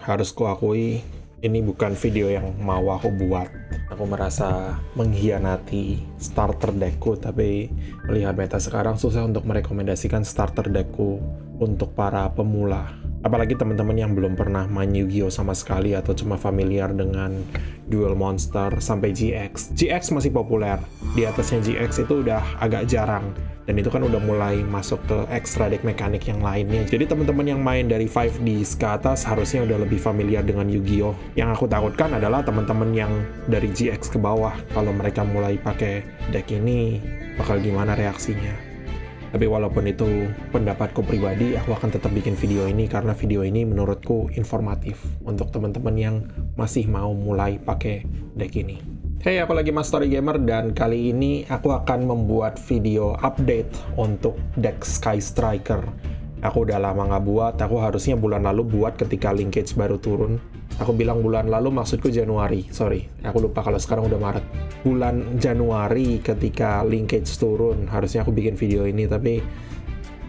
Harus kuakui, ini bukan video yang mau aku buat. Aku merasa mengkhianati starter deckku, tapi melihat meta sekarang susah untuk merekomendasikan starter deckku untuk para pemula. Apalagi teman-teman yang belum pernah main Yu-Gi-Oh sama sekali atau cuma familiar dengan Duel Monster sampai GX. GX masih populer, di atasnya GX itu udah agak jarang. Dan itu kan udah mulai masuk ke extra deck mekanik yang lainnya. Jadi teman-teman yang main dari 5D ke atas harusnya udah lebih familiar dengan Yu-Gi-Oh. Yang aku takutkan adalah teman-teman yang dari GX ke bawah. Kalau mereka mulai pakai deck ini, bakal gimana reaksinya. Tapi walaupun itu pendapatku pribadi, aku akan tetap bikin video ini karena video ini menurutku informatif untuk teman-teman yang masih mau mulai pakai deck ini. Hey, aku lagi Mas Story Gamer dan kali ini aku akan membuat video update untuk deck Sky Striker. Aku udah lama nggak buat, aku harusnya bulan lalu buat ketika linkage baru turun. Aku bilang bulan lalu maksudku Januari, sorry. Aku lupa kalau sekarang udah Maret. Bulan Januari ketika linkage turun, harusnya aku bikin video ini, tapi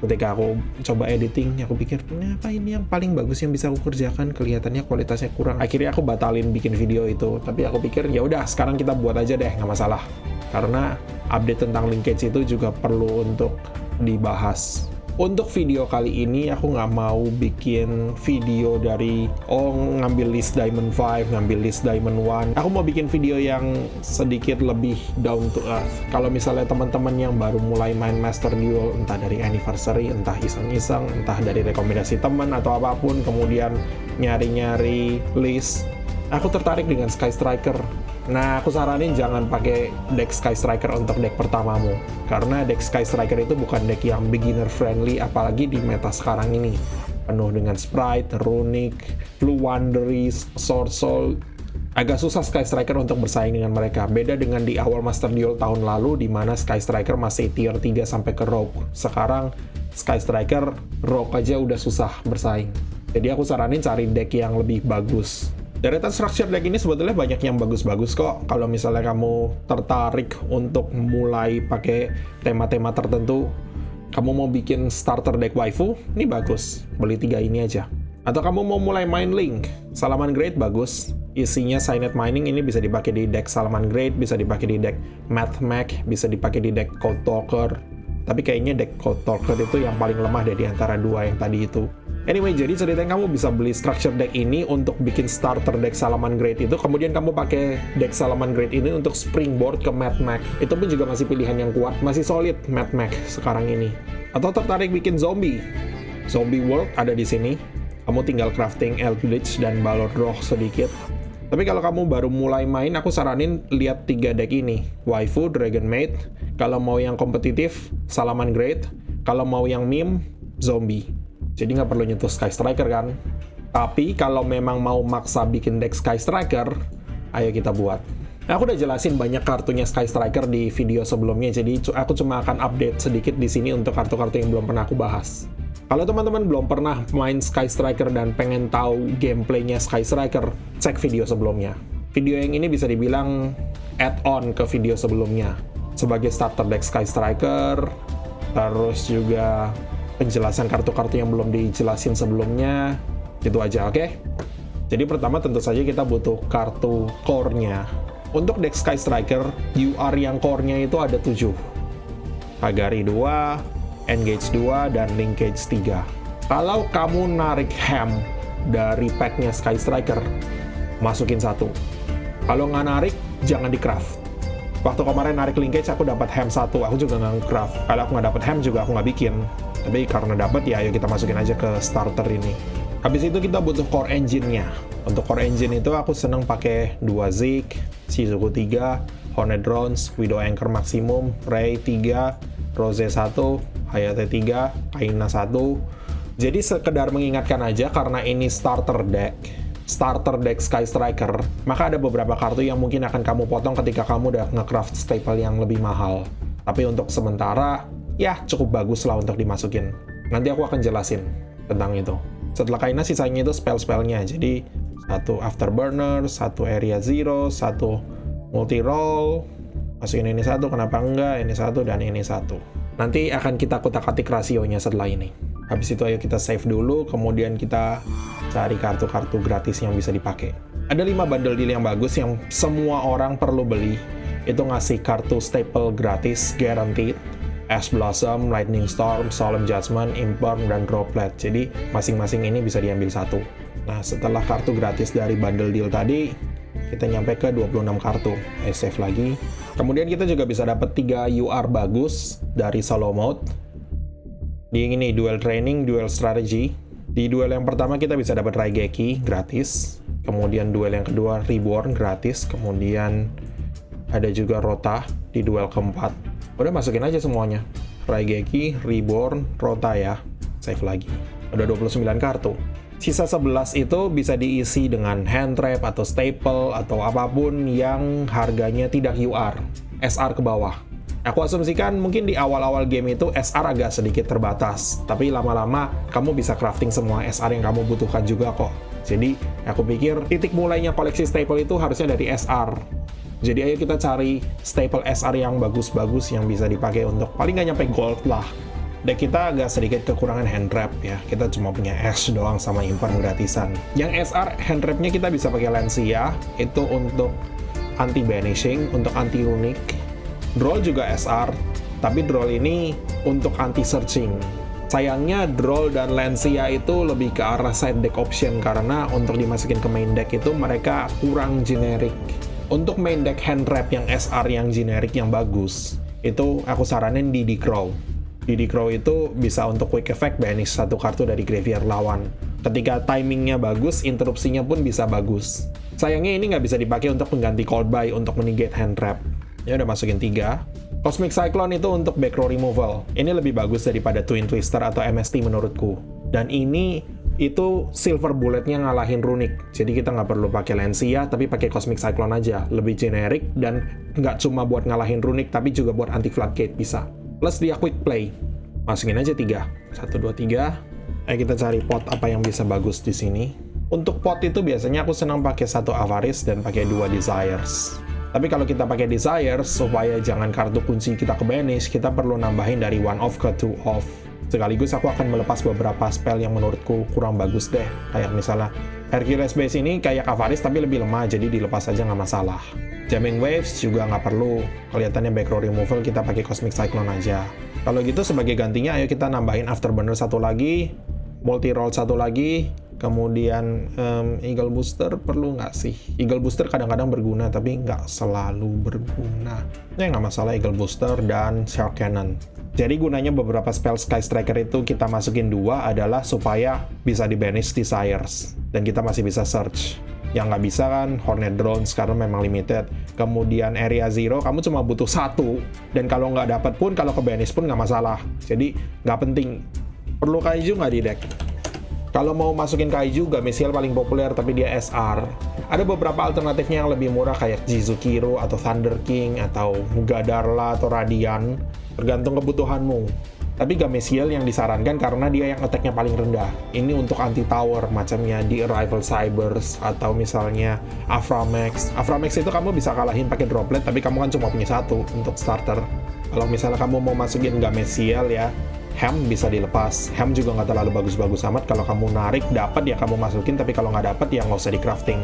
ketika aku coba editing, aku pikir, apa ini yang paling bagus yang bisa aku kerjakan, kelihatannya kualitasnya kurang. Akhirnya aku batalin bikin video itu, tapi aku pikir, ya udah sekarang kita buat aja deh, nggak masalah. Karena update tentang linkage itu juga perlu untuk dibahas. Untuk video kali ini, aku nggak mau bikin video dari, ngambil list Diamond 5, ngambil list Diamond 1. Aku mau bikin video yang sedikit lebih down to earth. Kalau misalnya teman-teman yang baru mulai main Master Duel, entah dari anniversary, entah iseng-iseng, entah dari rekomendasi teman atau apapun, kemudian nyari-nyari list, aku tertarik dengan Sky Striker. Nah, aku saranin jangan pakai deck Sky Striker untuk deck pertamamu. Karena deck Sky Striker itu bukan deck yang beginner friendly, apalagi di meta sekarang ini. Penuh dengan Sprite, Runic, Blue Wanderies, Sword Soul. Agak susah Sky Striker untuk bersaing dengan mereka. Beda dengan di awal Master Duel tahun lalu, di mana Sky Striker masih tier 3 sampai ke Rogue. Sekarang, Sky Striker, Rogue aja udah susah bersaing. Jadi aku saranin cari deck yang lebih bagus. Deretan structure deck ini sebetulnya banyak yang bagus-bagus kok. Kalau misalnya kamu tertarik untuk mulai pakai tema-tema tertentu, kamu mau bikin starter deck waifu, ini bagus. Beli 3 ini aja. Atau kamu mau mulai main Link, Salaman Great bagus. Isinya Signet Mining, ini bisa dipakai di deck Salaman Great, bisa dipakai di deck Math Mech, bisa dipakai di deck Code Talker. Tapi kayaknya deck Code Talker itu yang paling lemah dari antara dua yang tadi itu. Anyway, jadi ceritanya kamu bisa beli structure deck ini untuk bikin starter deck Salaman Great itu, kemudian kamu pakai deck Salaman Great ini untuk springboard ke Math Mech. Itu pun juga masih pilihan yang kuat, masih solid Math Mech sekarang ini. Atau tertarik bikin zombie? Zombie World ada di sini. Kamu tinggal crafting Eldritch dan Balor Roh sedikit. Tapi kalau kamu baru mulai main, aku saranin lihat 3 deck ini. Waifu, Dragon Maid. Kalau mau yang kompetitif, Salaman Great. Kalau mau yang meme, zombie. Jadi nggak perlu nyentuh Sky Striker kan? Tapi kalau memang mau maksa bikin deck Sky Striker, ayo kita buat. Nah, aku udah jelasin banyak kartunya Sky Striker di video sebelumnya, jadi aku cuma akan update sedikit di sini untuk kartu-kartu yang belum pernah aku bahas. Kalau teman-teman belum pernah main Sky Striker dan pengen tahu gameplaynya Sky Striker, cek video sebelumnya. Video yang ini bisa dibilang add-on ke video sebelumnya. Sebagai starter deck Sky Striker, terus juga penjelasan kartu-kartu yang belum dijelasin sebelumnya, gitu aja, oke? Jadi pertama tentu saja kita butuh kartu core-nya. Untuk deck Sky Striker, UR yang core-nya itu ada 7. Hagari 2, Engage 2, dan Linkage 3. Kalau kamu narik ham dari pack-nya Sky Striker, masukin 1. Kalau nggak narik, jangan di-craft. Waktu kemarin narik Linkage, aku dapat ham 1, aku juga nggak craft. Kalau aku nggak dapat ham juga aku nggak bikin. Tapi karena dapat ya, ayo kita masukin aja ke starter ini. Habis itu kita butuh core engine-nya. Untuk core engine itu aku seneng pakai 2 Zeke, Shizuku 3, Hornet Drones, Widow Anchor Maximum, Ray 3, Rose 1, Hayate 3, Kaina 1. Jadi sekedar mengingatkan aja karena ini starter deck Sky Striker, maka ada beberapa kartu yang mungkin akan kamu potong ketika kamu udah nge-craft staple yang lebih mahal. Tapi untuk sementara, ya cukup bagus lah untuk dimasukin. Nanti aku akan jelasin tentang itu. Setelah Kaina, sisanya itu spell-spellnya. Jadi 1 Afterburner, 1 Area Zero, 1 Multi-Roll. Masukin ini 1, kenapa enggak? Ini 1 dan ini 1. Nanti akan kita kutak-katik rasionya setelah ini. Habis itu ayo kita save dulu, kemudian kita cari kartu-kartu gratis yang bisa dipakai. Ada 5 bundle deal yang bagus yang semua orang perlu beli. Itu ngasih kartu staple gratis, guaranteed. Ash Blossom, Lightning Storm, Solemn Judgment, Imperm, dan Droplet. Jadi masing-masing ini bisa diambil satu. Nah, setelah kartu gratis dari bundle deal tadi, kita nyampe ke 26 kartu. Save lagi. Kemudian kita juga bisa dapat 3 UR bagus dari solo mode. Di ini duel training, duel strategy. Di duel yang pertama kita bisa dapat Raigeki gratis. Kemudian duel yang kedua Reborn gratis. Kemudian ada juga Rota di duel keempat. Udah masukin aja semuanya. Raigeki, Reborn, Rota ya. Save lagi. Udah 29 kartu. Sisa 11 itu bisa diisi dengan hand trap atau staple atau apapun yang harganya tidak UR. SR ke bawah. Aku asumsikan mungkin di awal-awal game itu SR agak sedikit terbatas. Tapi lama-lama kamu bisa crafting semua SR yang kamu butuhkan juga kok. Jadi aku pikir titik mulainya koleksi staple itu harusnya dari SR. Jadi ayo kita cari staple SR yang bagus-bagus yang bisa dipakai untuk paling nggak nyampe gold lah. Deck kita agak sedikit kekurangan hand trap ya. Kita cuma punya Ash doang sama Imperm gratisan. Yang SR hand trapnya kita bisa pakai Lancia. Itu untuk anti banishing, untuk anti runic. Droll juga SR. Tapi Droll ini untuk anti searching. Sayangnya Droll dan Lancia itu lebih ke arah side deck option. Karena untuk dimasukin ke main deck itu mereka kurang generic. Untuk main deck hand trap yang SR yang generic yang bagus, itu aku saranin Didi Crow. Didi Crow itu bisa untuk quick effect banish satu kartu dari graveyard lawan. Ketika timingnya bagus, interupsinya pun bisa bagus. Sayangnya ini nggak bisa dipakai untuk pengganti cold buy untuk menegate hand trap. Ya udah masukin 3. Cosmic Cyclone itu untuk back row removal. Ini lebih bagus daripada Twin Twister atau MST menurutku. Dan ini itu silver bulletnya ngalahin runic. Jadi kita nggak perlu pakai Lancia, tapi pakai Cosmic Cyclone aja. Lebih generic dan nggak cuma buat ngalahin runic, tapi juga buat anti floodgate bisa. Plus dia quick play. Masukin aja 3. 1, 2, 3. Ayo kita cari pot apa yang bisa bagus di sini. Untuk pot itu biasanya aku senang pakai 1 Avarice dan pakai 2 Desires. Tapi kalau kita pakai Desires, supaya jangan kartu kunci kita ke banish, kita perlu nambahin dari 1 off ke 2 off. Sekaligus aku akan melepas beberapa spell yang menurutku kurang bagus deh. Kayak misalnya Hercules Base ini kayak Avarice tapi lebih lemah, jadi dilepas aja nggak masalah. Jamming Waves juga nggak perlu. Kelihatannya back row removal kita pakai Cosmic Cyclone aja. Kalau gitu sebagai gantinya ayo kita nambahin Afterburner 1 lagi, Multi Roll 1 lagi, kemudian Eagle Booster perlu nggak sih? Eagle Booster kadang-kadang berguna tapi nggak selalu berguna. Ya nggak masalah Eagle Booster dan Shark Cannon. Jadi gunanya beberapa spell Sky Striker itu kita masukin 2 adalah supaya bisa di-banish Desires. Dan kita masih bisa search. Yang nggak bisa kan Hornet Drones karena memang limited. Kemudian Area Zero kamu cuma butuh 1. Dan kalau nggak dapat pun, kalau ke-banish pun nggak masalah. Jadi nggak penting. Perlu Kaiju nggak di deck? Kalau mau masukin Kaiju, Gameciel paling populer tapi dia SR. Ada beberapa alternatifnya yang lebih murah kayak Jizukiro atau Thunder King atau Gadarla atau Radian. Tergantung kebutuhanmu. Tapi Gameciel yang disarankan karena dia yang attack-nya paling rendah. Ini untuk anti-tower, macamnya di Arrival Cybers, atau misalnya Aframax. Aframax itu kamu bisa kalahin pakai droplet, tapi kamu kan cuma punya 1 untuk starter. Kalau misalnya kamu mau masukin Gameciel ya, Hem bisa dilepas. Hem juga nggak terlalu bagus-bagus amat. Kalau kamu narik, dapat ya kamu masukin, tapi kalau nggak dapat ya nggak usah di-crafting.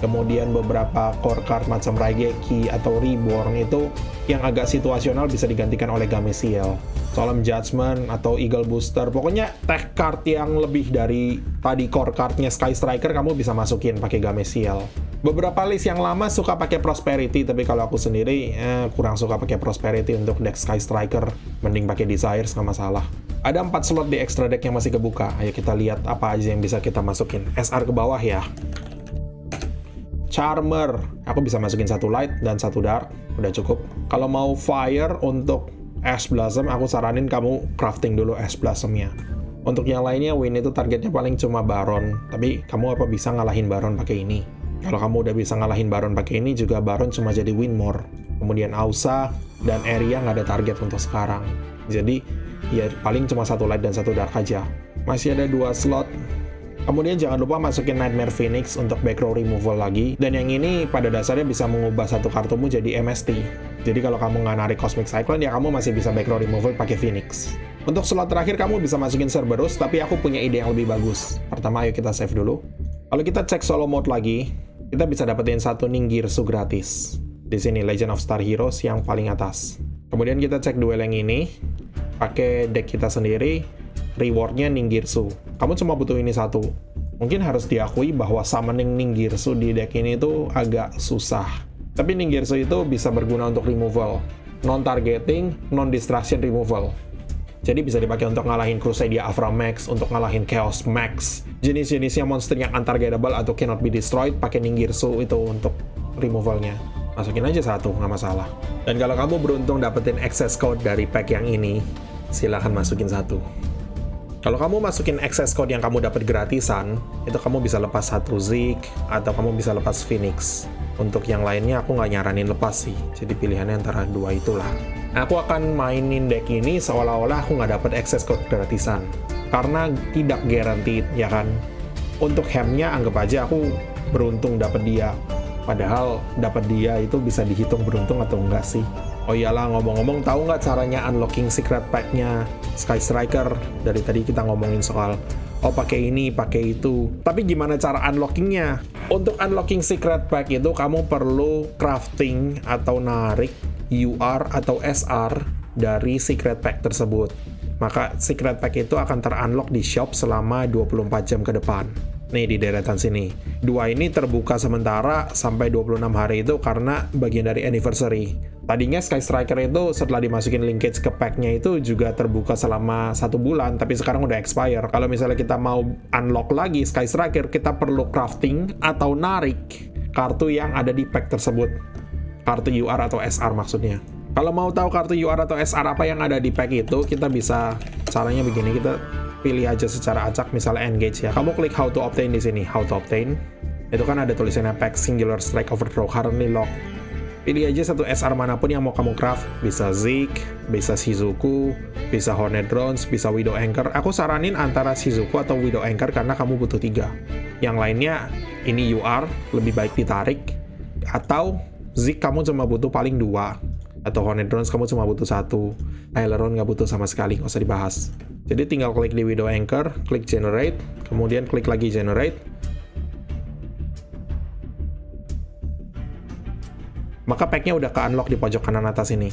Kemudian beberapa core card macam Raigeki atau Reborn itu yang agak situasional bisa digantikan oleh Gameciel. Solemn Judgment atau Eagle Booster. Pokoknya tech card yang lebih dari tadi core cardnya Sky Striker kamu bisa masukin pakai Gameciel. Beberapa list yang lama suka pakai Prosperity, tapi kalau aku sendiri kurang suka pakai Prosperity untuk deck Sky Striker. Mending pakai Desires, nggak masalah. Ada 4 slot di extra deck yang masih kebuka. Ayo kita lihat apa aja yang bisa kita masukin. SR ke bawah ya. Charmer, aku bisa masukin 1 light dan 1 dark, udah cukup. Kalau mau fire untuk Ash Blossom, aku saranin kamu crafting dulu Ash Blossom-nya. Untuk yang lainnya, win itu targetnya paling cuma Baron, tapi kamu apa bisa ngalahin Baron pakai ini? Kalau kamu udah bisa ngalahin Baron pakai ini, juga Baron cuma jadi win more. Kemudian Ausa dan Area nggak ada target untuk sekarang. Jadi, ya paling cuma 1 light dan 1 dark aja. Masih ada 2 slot. Kemudian jangan lupa masukin Nightmare Phoenix untuk back row removal lagi. Dan yang ini pada dasarnya bisa mengubah satu kartumu jadi MST. Jadi kalau kamu nggak narik Cosmic Cyclone, ya kamu masih bisa back row removal pakai Phoenix. Untuk slot terakhir kamu bisa masukin Cerberus, tapi aku punya ide yang lebih bagus. Pertama, ayo kita save dulu. Kalau kita cek solo mode lagi, kita bisa dapetin satu Ningirsu gratis. Di sini Legend of Star Heroes yang paling atas. Kemudian kita cek duel yang ini, pakai deck kita sendiri, rewardnya Ningirsu. Kamu cuma butuh ini satu. Mungkin harus diakui bahwa summoning Ningirsu di deck ini tuh agak susah. Tapi Ningirsu itu bisa berguna untuk removal, non-targeting, non-distraction removal. Jadi bisa dipakai untuk ngalahin Crusadia Avra Max, untuk ngalahin Chaos Max. Jenis-jenisnya monster yang untargetable atau cannot be destroyed, pakai Ningirsu itu untuk removalnya. Masukin aja satu, nggak masalah. Dan kalau kamu beruntung dapetin access code dari pack yang ini, silahkan masukin satu. Kalau kamu masukin access code yang kamu dapat gratisan, itu kamu bisa lepas satu Zeke, atau kamu bisa lepas Phoenix. Untuk yang lainnya aku nggak nyaranin lepas sih, jadi pilihannya antara dua itulah. Aku akan mainin deck ini seolah-olah aku nggak dapat access code gratisan. Karena tidak guaranteed, ya kan? Untuk hamnya anggap aja aku beruntung dapat dia. Padahal dapat dia itu bisa dihitung beruntung atau enggak sih? Oh iyalah, ngomong-ngomong, tahu nggak caranya unlocking secret pack-nya Sky Striker? Dari tadi kita ngomongin soal pakai ini, pakai itu. Tapi gimana cara unlockingnya? Untuk unlocking secret pack itu kamu perlu crafting atau narik UR atau SR dari secret pack tersebut. Maka secret pack itu akan ter-unlock di shop selama 24 jam ke depan. Nih di deretan sini. Dua ini terbuka sementara sampai 26 hari itu karena bagian dari anniversary. Tadinya Sky Striker itu setelah dimasukin linkage ke pack-nya itu juga terbuka selama 1 bulan, tapi sekarang udah expire. Kalau misalnya kita mau unlock lagi Sky Striker, kita perlu crafting atau narik kartu yang ada di pack tersebut. Kartu UR atau SR maksudnya. Kalau mau tahu kartu UR atau SR apa yang ada di pack itu, kita bisa caranya begini, kita pilih aja secara acak, misalnya engage ya. Kamu klik how to obtain di sini, how to obtain. Itu kan ada tulisannya pack singular strike overthrow currently locked. Pilih aja satu SR manapun yang mau kamu craft. Bisa Zeke, bisa Shizuku, bisa Hornet Drones, bisa Widow Anchor. Aku saranin antara Shizuku atau Widow Anchor karena kamu butuh 3. Yang lainnya, ini UR, lebih baik ditarik. Atau Zeke kamu cuma butuh paling 2. Atau Hornet Drones kamu cuma butuh 1. Aileron nggak butuh sama sekali, nggak usah dibahas. Jadi tinggal klik di Widow Anchor, klik Generate, kemudian klik lagi Generate. Maka pack-nya udah ke-unlock di pojok kanan atas ini.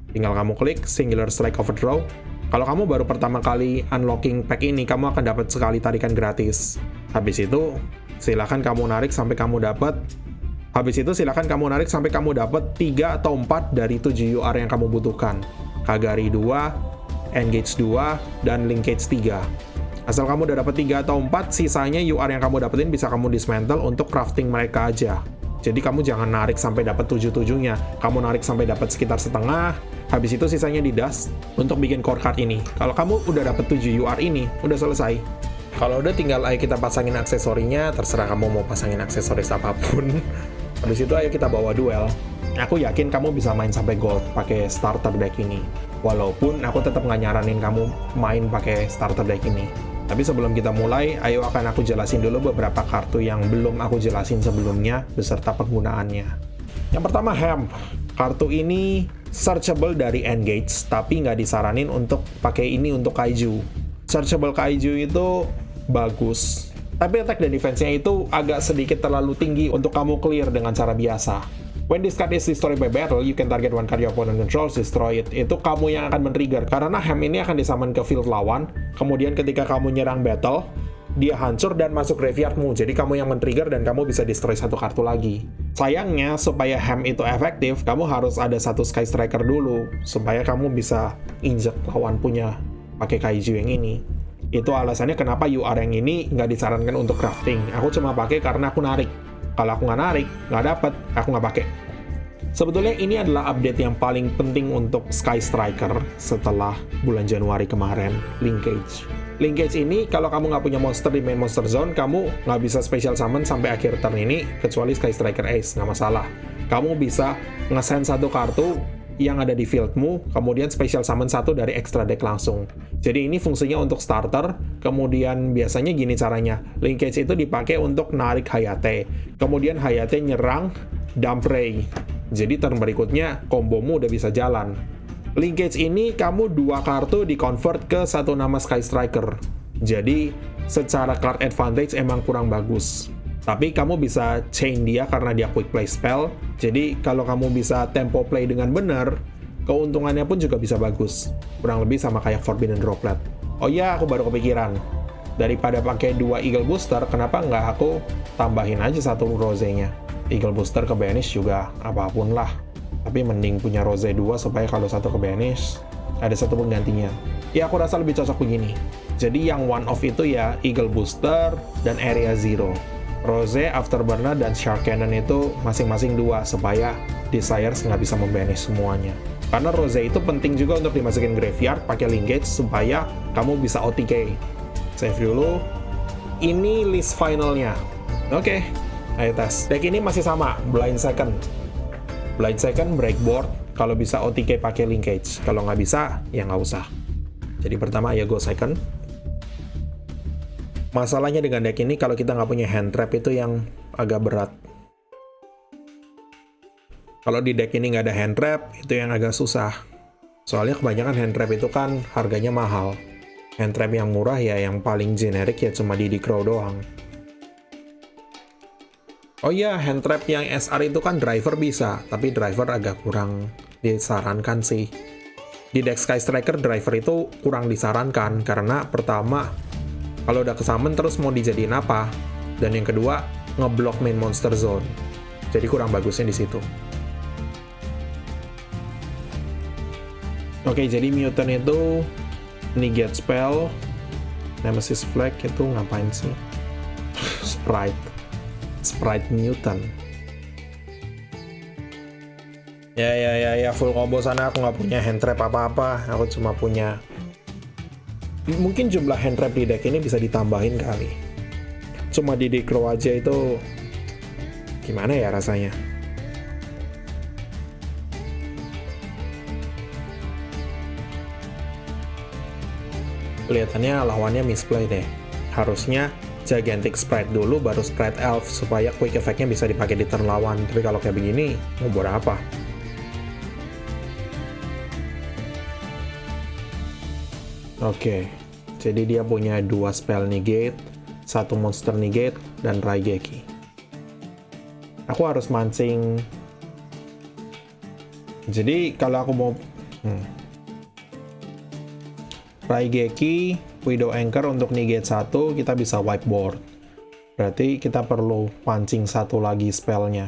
Tinggal kamu klik Singular Strike Overthrow. Kalau kamu baru pertama kali unlocking pack ini, kamu akan dapat sekali tarikan gratis. Habis itu, silakan kamu narik sampai kamu dapat. Habis itu silakan kamu narik sampai kamu dapat 3 atau 4 dari 7 UR yang kamu butuhkan. Kagari 2, Engage 2, dan Linkage 3. Asal kamu udah dapat 3 atau 4, sisanya UR yang kamu dapetin bisa kamu dismantle untuk crafting mereka aja. Jadi kamu jangan narik sampai dapat 7-7-nya. Kamu narik sampai dapat sekitar setengah, habis itu sisanya di dust untuk bikin core card ini. Kalau kamu udah dapat 7 UR ini, udah selesai. Kalau udah tinggal ayo kita pasangin aksesorinya, terserah kamu mau pasangin aksesoris apapun. Habis itu ayo kita bawa duel. Aku yakin kamu bisa main sampai gold pakai starter deck ini. Walaupun aku tetap nggak nyaranin kamu main pakai starter deck ini. Tapi sebelum kita mulai, ayo akan aku jelasin dulu beberapa kartu yang belum aku jelasin sebelumnya beserta penggunaannya. Yang pertama, Hemp. Kartu ini searchable dari Engage, tapi nggak disaranin untuk pakai ini untuk Kaiju. Searchable Kaiju itu bagus, tapi attack dan defense-nya itu agak sedikit terlalu tinggi untuk kamu clear dengan cara biasa. When this card is destroyed by battle, you can target one card your opponent controls, destroy it. Itu kamu yang akan men-trigger, karena Hem ini akan disummon ke field lawan, kemudian ketika kamu nyerang battle, dia hancur dan masuk graveyardmu, jadi kamu yang men-trigger dan kamu bisa destroy satu kartu lagi. Sayangnya, supaya Hem itu efektif, kamu harus ada satu Sky Striker dulu, supaya kamu bisa injek lawan punya pakai Kaiju yang ini. Itu alasannya kenapa UR yang ini nggak disarankan untuk crafting. Aku cuma pakai karena aku narik. Kalau aku nggak narik, nggak dapet, aku nggak pakai. Sebetulnya ini adalah update yang paling penting untuk Sky Striker setelah bulan Januari kemarin, Linkage. Linkage ini, kalau kamu nggak punya monster di main monster zone, kamu nggak bisa special summon sampai akhir turn ini, kecuali Sky Striker Ace, nggak masalah. Kamu bisa nge-send satu kartu yang ada di fieldmu, kemudian special summon satu dari extra deck langsung. Jadi ini fungsinya untuk starter, kemudian biasanya gini caranya. Linkage itu dipakai untuk narik Hayate, kemudian Hayate nyerang Dump Ray. Jadi turn berikutnya kombomu udah bisa jalan. Linkage ini kamu 2 kartu di-convert ke 1 nama Sky Striker. Jadi, secara card advantage emang kurang bagus. Tapi kamu bisa chain dia karena dia quick play spell. Jadi, kalau kamu bisa tempo play dengan benar, keuntungannya pun juga bisa bagus. Kurang lebih sama kayak Forbidden Droplet. Oh iya, aku baru kepikiran. Daripada pakai 2 Eagle Booster, kenapa nggak aku tambahin aja 1 Rose-nya? Eagle Booster ke banish juga apapun lah. Tapi mending punya Rose 2 supaya kalau 1 ke banish, ada 1 penggantinya. Ya aku rasa lebih cocok begini. Jadi yang one off itu ya Eagle Booster dan Area Zero. Rose, Afterburner, dan Shark Cannon itu masing-masing 2 supaya Desires nggak bisa membanish semuanya. Karena Rose itu penting juga untuk dimasukin graveyard pakai linkage supaya kamu bisa OTK. Save dulu. Ini list finalnya. Oke, ayo tes. Deck ini masih sama, Blind Second. Blind Second, Breakboard, kalau bisa OTK pakai linkage. Kalau nggak bisa, ya nggak usah. Jadi pertama ya go second. Masalahnya dengan deck ini, kalau kita nggak punya hand trap itu yang agak berat. Kalau di deck ini nggak ada hand trap, itu yang agak susah. Soalnya kebanyakan hand trap itu kan harganya mahal. Hand trap yang murah ya yang paling generik ya cuma Didi Crow doang. Oh iya, hand trap yang SR itu kan driver bisa, tapi driver agak kurang disarankan sih. Di deck Sky Striker, driver itu kurang disarankan, karena pertama, kalau udah kesamen terus mau dijadiin apa? Dan yang kedua, ngeblok main monster zone. Jadi kurang bagusnya di situ. Oke, jadi Mutant itu negate spell, Nemesis Flag itu ngapain sih? Sprite Mutant. Ya, full combo sana. Aku nggak punya hand trap apa-apa. Aku cuma punya... Mungkin jumlah hand trap di deck ini bisa ditambahin kali. Cuma di deck Crow aja itu... Gimana ya rasanya? Kelihatannya lawannya misplay deh. Harusnya Gigantic Sprite dulu, baru Sprite Elf, supaya quick effect-nya bisa dipakai di turn lawan. Tapi kalau kayak begini, mau buat apa? Oke, jadi dia punya 2 spell negate, 1 monster negate, dan Raigeki. Aku harus mancing. Jadi kalau aku mau... Raigeki, Widow Anchor untuk negate 1, kita bisa wipe board. Berarti kita perlu pancing 1 lagi spellnya.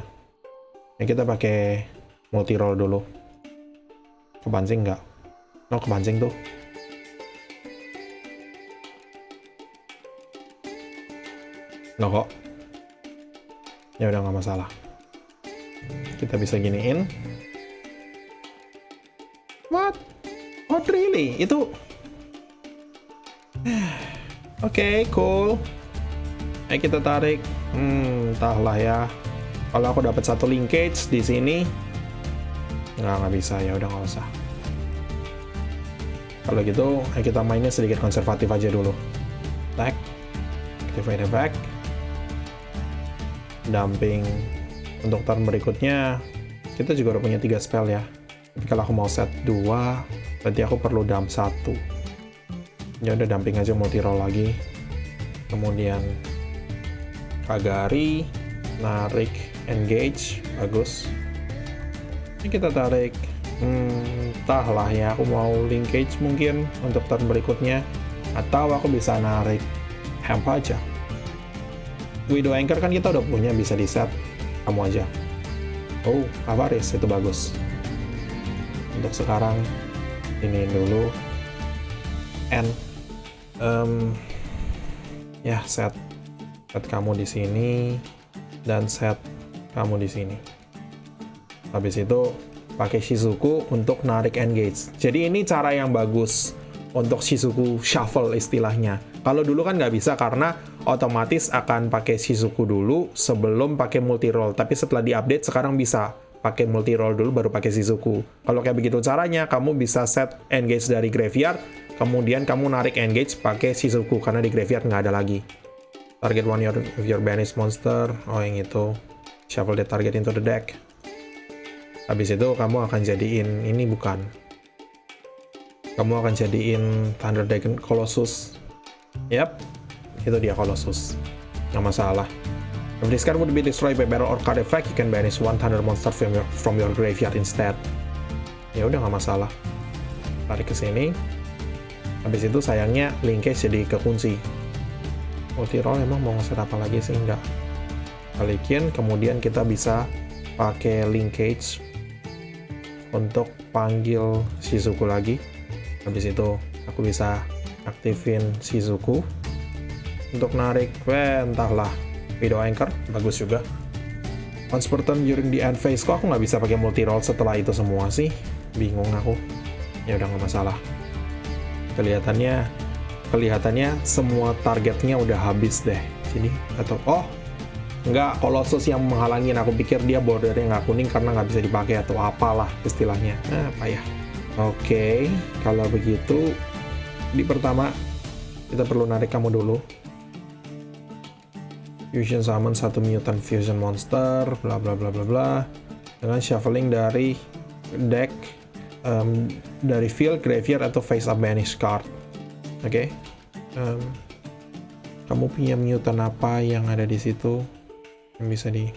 Ini kita pakai multi roll dulu. Kepancing nggak? Oh, kepancing tuh. Nggak kok. Ya udah nggak masalah. Kita bisa giniin. What? What really? Itu... Oke, cool. Ayo kita tarik. Entahlah ya. Kalau aku dapat 1 linkage di sini, nggak bisa ya. Udah nggak usah. Kalau gitu, ayo kita mainnya sedikit konservatif aja dulu. Attack, activate effect, dumping. Untuk turn berikutnya, kita juga udah punya 3 spell ya. Tapi kalau aku mau set 2, berarti aku perlu dump 1. Ya udah dumping aja, multi roll lagi. Kemudian Kagari, narik engage, bagus. Ini kita tarik. Entahlah ya, aku mau linkage mungkin untuk turn berikutnya, atau aku bisa narik hemp aja. Widow Anchor kan kita udah punya, bisa di set. Kamu aja. Oh, Avaris itu bagus. Untuk sekarang ini dulu. Ya, set kamu di sini dan set kamu di sini. Habis itu pakai Shizuku untuk narik engage. Jadi ini cara yang bagus untuk Shizuku shuffle istilahnya. Kalau dulu kan nggak bisa karena otomatis akan pakai Shizuku dulu sebelum pakai multi roll. Tapi setelah diupdate sekarang bisa pakai multi roll dulu baru pakai Shizuku. Kalau kayak begitu caranya, kamu bisa set engage dari graveyard, kemudian kamu narik engage pakai Shizuku karena di graveyard nggak ada lagi. Target one of your banished monster. Oh, yang itu. Shuffle that target into the deck. Habis itu kamu akan jadiin ini bukan. kamu akan jadiin Thunder Dragon Colossus. Yap, itu dia Colossus. Nggak masalah. If this card would be destroyed by battle or card effect, you can banish one Thunder monster from your graveyard instead. Ya udah nggak masalah. Tarik ke sini. Habis itu sayangnya linkage jadi kekunci. Multi-roll emang mau ngeset apa lagi sih? Enggak. Balikin, kemudian kita bisa pakai linkage untuk panggil Shizuku lagi. Habis itu aku bisa aktifin Shizuku untuk narik, entahlah, Widow Anchor, bagus juga. Once per turn during the end phase, kok aku nggak bisa pakai multi-roll setelah itu semua sih? Bingung aku. Ya udah nggak masalah. Kelihatannya semua targetnya udah habis deh. Jadi, nggak, Colossus yang menghalangin. Aku pikir dia bordernya nggak kuning karena nggak bisa dipakai atau apalah istilahnya. Payah. Oke, kalau begitu, di pertama, kita perlu narik kamu dulu. Fusion summon satu mutant fusion monster, bla bla bla bla bla. Dengan shuffling dari deck, dari field, graveyard, atau face up banish card. Oke. Kamu punya mutant apa yang ada di situ yang bisa di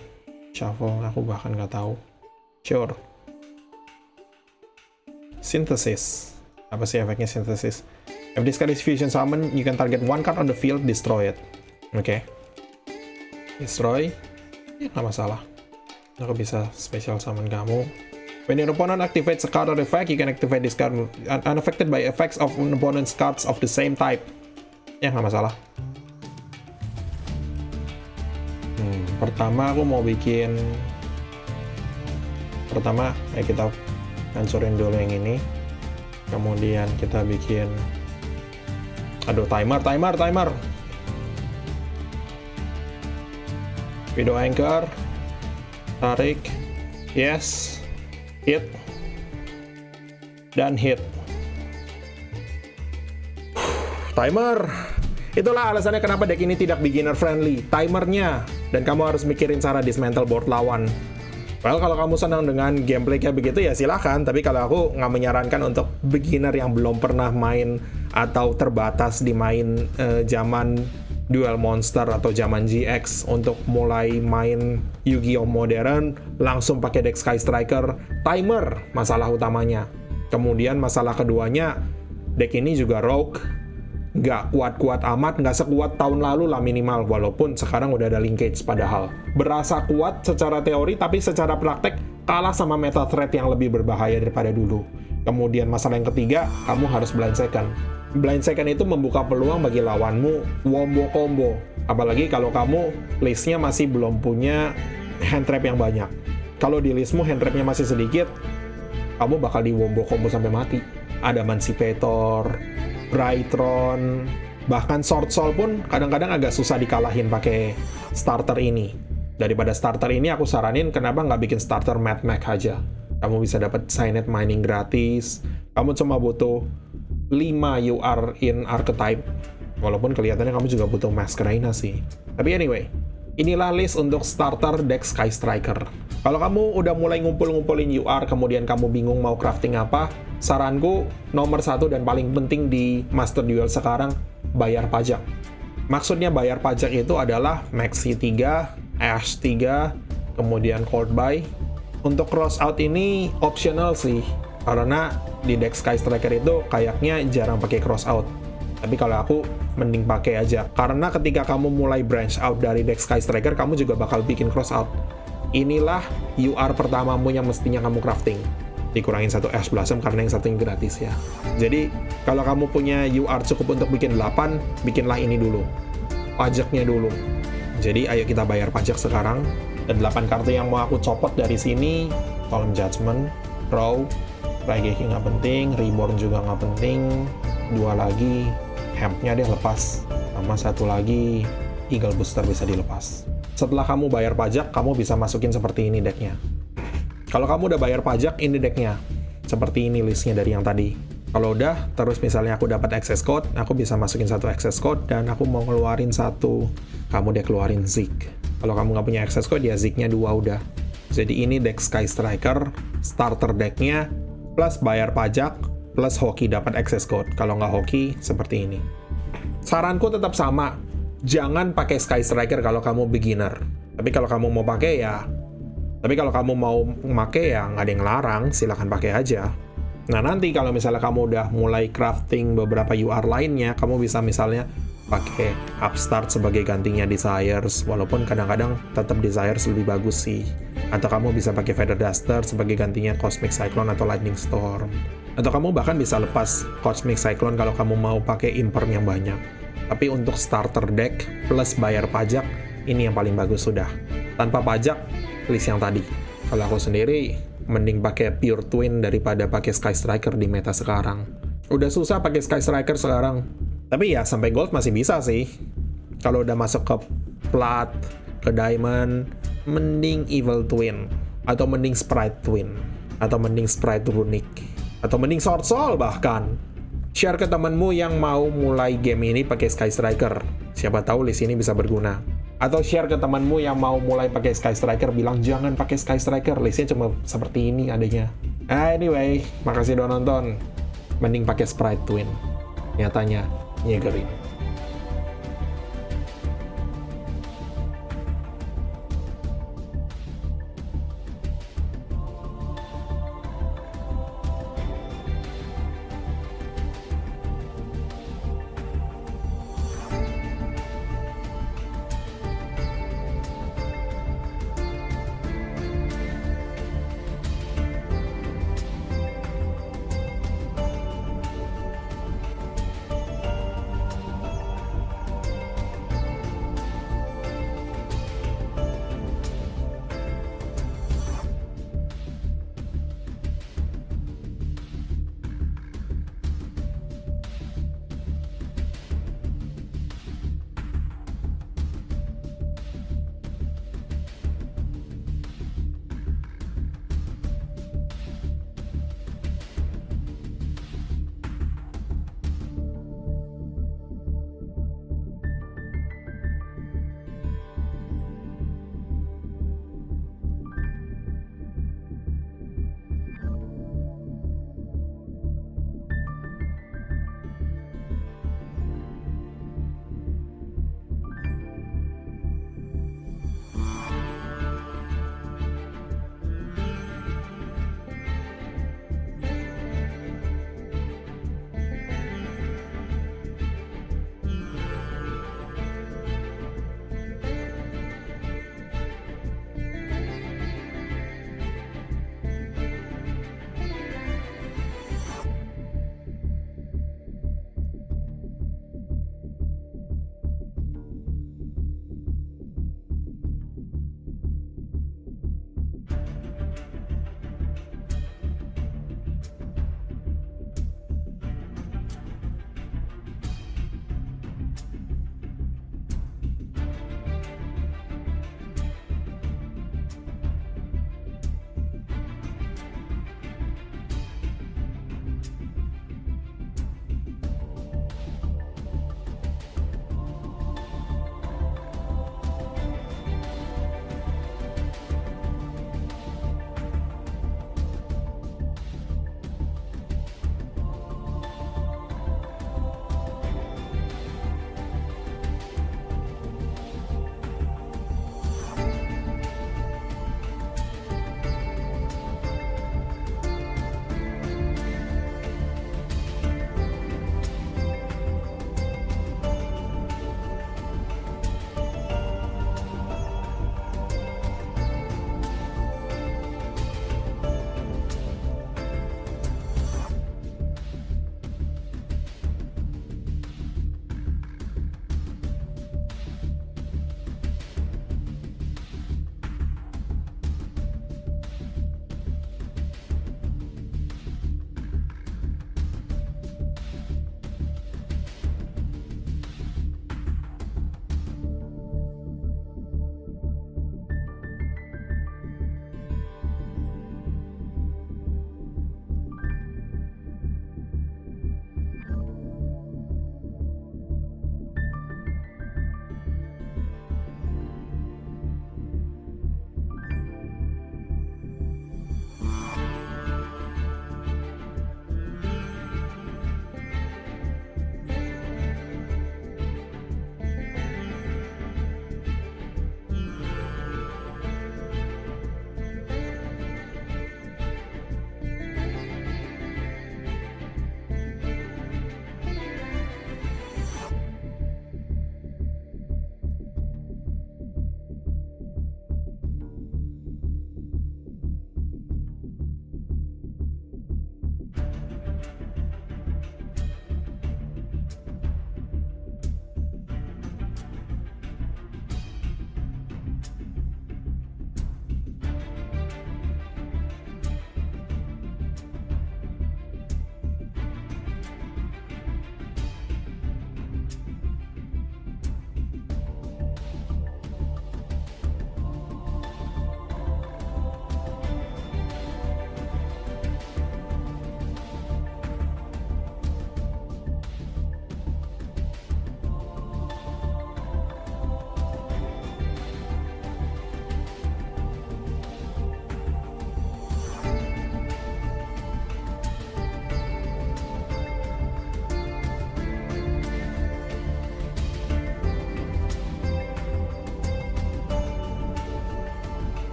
shuffle? Aku bahkan nggak tahu. Sure. Synthesis. Apa sih efeknya synthesis? If this card is fusion summon, you can target one card on the field, destroy it. Oke. Destroy. Ya nggak masalah. Aku bisa special summon kamu. When your opponent activates a card or effect, you can activate this card unaffected by effects of an opponent's cards of the same type. Ya, nggak masalah. Pertama aku mau bikin... Pertama, kita hancurin dulu yang ini. Kemudian kita bikin... Aduh, timer! Widow Anchor. Tarik. Yes. Hit. Dan hit. Timer. Itulah alasannya kenapa deck ini tidak beginner friendly. Timernya. Dan kamu harus mikirin cara dismantle board lawan. Well, kalau kamu senang dengan gameplay kayak begitu ya silahkan. Tapi kalau aku nggak menyarankan untuk beginner yang belum pernah main atau terbatas di main zaman Duel Monster atau zaman GX untuk mulai main Yu-Gi-Oh! Modern, langsung pakai deck Sky Striker. Timer masalah utamanya. Kemudian masalah keduanya, deck ini juga rogue. Nggak kuat-kuat amat, nggak sekuat tahun lalu lah minimal, walaupun sekarang udah ada linkage padahal. Berasa kuat secara teori, tapi secara praktek kalah sama meta threat yang lebih berbahaya daripada dulu. Kemudian masalah yang ketiga, kamu harus blind second. Blind second itu membuka peluang bagi lawanmu wombo combo. Apalagi kalau kamu listnya masih belum punya hand trap yang banyak. Kalau di listmu hand trapnya masih sedikit, kamu bakal di wombo combo sampai mati. Ada Emancipator, Brightron, bahkan Sword Soul pun kadang-kadang agak susah dikalahin pakai starter ini. Daripada starter ini, aku saranin kenapa nggak bikin starter Mad Mech aja. Kamu bisa dapat Signet Mining gratis. Kamu cuma butuh 5 UR in Archetype. Walaupun kelihatannya kamu juga butuh Masquerade sih. Tapi anyway, inilah list untuk starter deck Sky Striker. Kalau kamu udah mulai ngumpul-ngumpulin UR, kemudian kamu bingung mau crafting apa, saranku nomor 1 dan paling penting di Master Duel sekarang, bayar pajak. Maksudnya bayar pajak itu adalah Maxi 3, Ash 3, kemudian Cold Buy. Untuk crossout ini optional sih, karena di deck Sky Striker itu kayaknya jarang pakai crossout. Tapi kalau aku mending pakai aja, karena ketika kamu mulai branch out dari deck Sky Striker, kamu juga bakal bikin crossout. Inilah UR pertamamu yang mestinya kamu crafting. Dikurangin 1 Ash Blossom karena yang satunya gratis ya. Jadi kalau kamu punya UR cukup untuk bikin 8, bikinlah ini dulu. Pajaknya dulu. Jadi ayo kita bayar pajak sekarang. Dan 8 kartu yang mau aku copot dari sini, Solemn Judgment, Raw, Raigeki nggak penting, Reborn juga nggak penting, 2 lagi, Hemp-nya deh lepas, sama 1 lagi, Eagle Booster bisa dilepas. Setelah kamu bayar pajak, kamu bisa masukin seperti ini decknya. Kalau kamu udah bayar pajak, ini decknya. Seperti ini listnya dari yang tadi. Kalau udah, terus misalnya aku dapat access code, aku bisa masukin 1 access code, dan aku mau ngeluarin 1, kamu deh keluarin Zeke. Kalau kamu nggak punya access code, ya Zeke-nya 2 udah. Jadi ini deck Sky Striker, starter decknya, plus bayar pajak, plus hoki dapat access code. Kalau nggak hoki, seperti ini. Saranku tetap sama, jangan pakai Sky Striker kalau kamu beginner. Tapi kalau kamu mau pakai ya, nggak ada yang larang, silahkan pakai aja. Nah nanti kalau misalnya kamu udah mulai crafting beberapa UR lainnya, kamu bisa misalnya pakai Upstart sebagai gantinya Desires, walaupun kadang-kadang tetap Desires lebih bagus sih. Atau kamu bisa pakai Feather Duster sebagai gantinya Cosmic Cyclone atau Lightning Storm. Atau kamu bahkan bisa lepas Cosmic Cyclone kalau kamu mau pakai Imperm yang banyak. Tapi untuk starter deck plus bayar pajak, ini yang paling bagus sudah. Tanpa pajak, list yang tadi. Kalau aku sendiri, mending pakai Pure Twin daripada pakai Sky Striker di meta sekarang. Udah susah pakai Sky Striker sekarang. Tapi ya, sampai Gold masih bisa sih. Kalau udah masuk ke Plat, ke Diamond, mending Evil Twin. Atau mending Sprite Twin. Atau mending Sprite Runic. Atau mending Sword Soul bahkan. Share ke temanmu yang mau mulai game ini pakai Sky Striker. Siapa tahu list ini bisa berguna. Atau share ke temanmu yang mau mulai pakai Sky Striker, bilang jangan pakai Sky Striker, listnya cuma seperti ini adanya. Anyway, makasih udah nonton. Mending pakai Sprite Twin. Nyatanya, nyegerin.